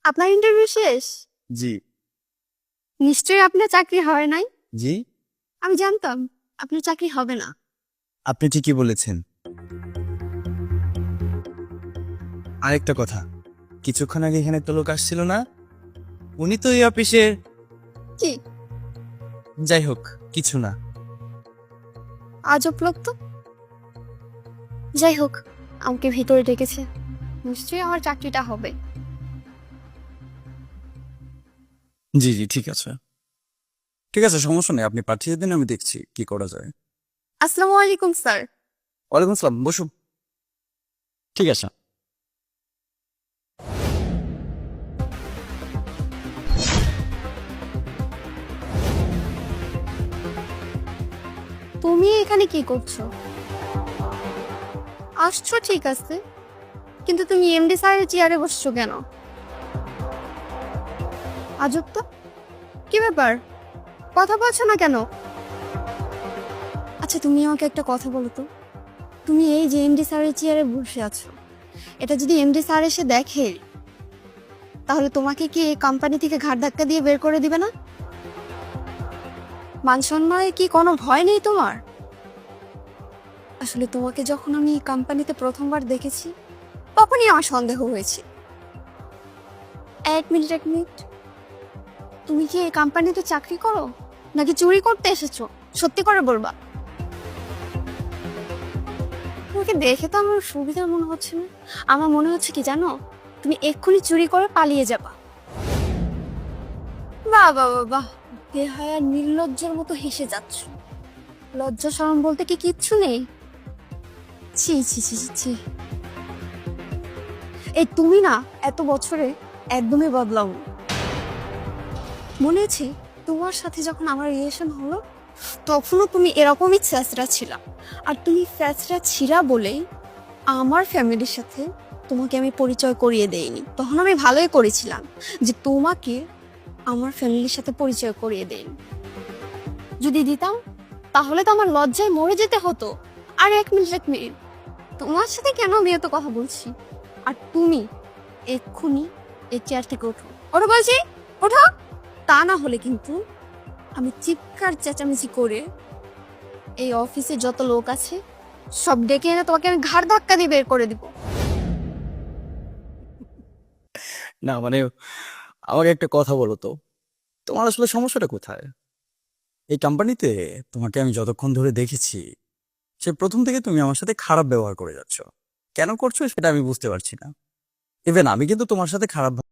আপনার ইন্টারভিউ শেষ? জি। নিশ্চয়ই আপনার চাকরি হয় নাই। জি, আমি জানতাম আপনার চাকরি হবে না। আপনি ঠিকই বলেছেন। আরেকটা কথা, কিছুক্ষণ আগে এখানে একটা লোক আসছিল না, উনি তো এই অফিসের। কি যাই হোক, কিছু না। আজব লোক তো। যাই হোক, আমাকে ভিতরে ডেকেছে, নিশ্চয়ই আমার চাকরিটা হবে। জি জি, ঠিক আছে ঠিক আছে, সমস্যা নেই, আপনি পাঠিয়ে দিন, আমি দেখছি কি করা যায়। আসসালামু আলাইকুম স্যার। ওয়ালাইকুম আসসালাম, বসুন। ঠিক আছে। তুমি এখানে কি করছো? আসছো ঠিক আছে, কিন্তু তুমি এমডি স্যারের চেয়ারে বসছো কেন? আজব তো, কি ব্যাপার, কথা বলছো না কেন? আচ্ছা তুমি আমাকে একটা কথা বলো তো, তুমি এই যে এমডি স্যারের চেয়ারে বসে আছো, এটা যদি এমডি স্যার এসে দেখে, তাহলে তোমাকে কি এই কোম্পানি থেকে ঘাড় ধাক্কা দিয়ে বের করে দিবে না? মান সম্মানে কি কোনো ভয় নেই তোমার? আসলে তোমাকে যখন আমি এই কোম্পানিতে প্রথমবার দেখেছি, তখনই আমার সন্দেহ হয়েছে। এক মিনিট এক মিনিট, তুমি কি এই কোম্পানিতে চাকরি করো নাকি চুরি করতে এসেছো? সত্যি করে বলবা। তোমাকে দেখে তো আমার সুবিধার মনে হচ্ছে না। আমার মনে হচ্ছে কি জানো, তুমি এক্ষুনি চুরি করে পালিয়ে যাবা। বাহ বাহ বাহ বাহ, বেহায়া নির্লজ্জের মতো হেসে যাচ্ছ। লজ্জা শরম বলতে কি কিচ্ছু নেই? ছি ছি ছি ছি ছি। এই তুমি না এত বছরে একদমই বদলাও। মনে আছে তোমার সাথে যখন আমার রিলেশন হলো, তখনও তুমি এরকমই ছ্যাঁচড়া ছিলা। আর তুমি ছ্যাঁচড়া ছিলা বলেই আমার ফ্যামিলির সাথে তোমাকে আমি পরিচয় করিয়ে দেইনি। তখন আমি ভালোই করেছিলাম যে তোমাকে আমার ফ্যামিলির সাথে পরিচয় করিয়ে দেইনি। যদি দিতাম তাহলে তো আমার লজ্জায় মরে যেতে হতো। আর এক মিনিট এক মিনিট, তোমার সাথে কেন আমি এত কথা বলছি? আর তুমি এক্ষুনি এই চেয়ার থেকে ওঠো, ওঠো বলছি, ওঠো। তা না হলে কিন্তু আমি চিৎকার চেঁচামেচি করে এই অফিসে যত লোক আছে সব ডেকে এনে তোমাকে আমি ঘাড় ধাক্কা দিয়ে বের করে দিব। না মানে, আমাকে একটা কথা বলো তো, তোমার আসলে সমস্যাটা কোথায়? এই কোম্পানিতে তোমাকে আমি যতক্ষণ ধরে দেখেছি, সে প্রথম থেকে তুমি আমার সাথে খারাপ ব্যবহার করে যাচ্ছ। কেন করছো সেটা আমি বুঝতে পারছি না। ইভেন আমি কিন্তু তোমার সাথে খারাপ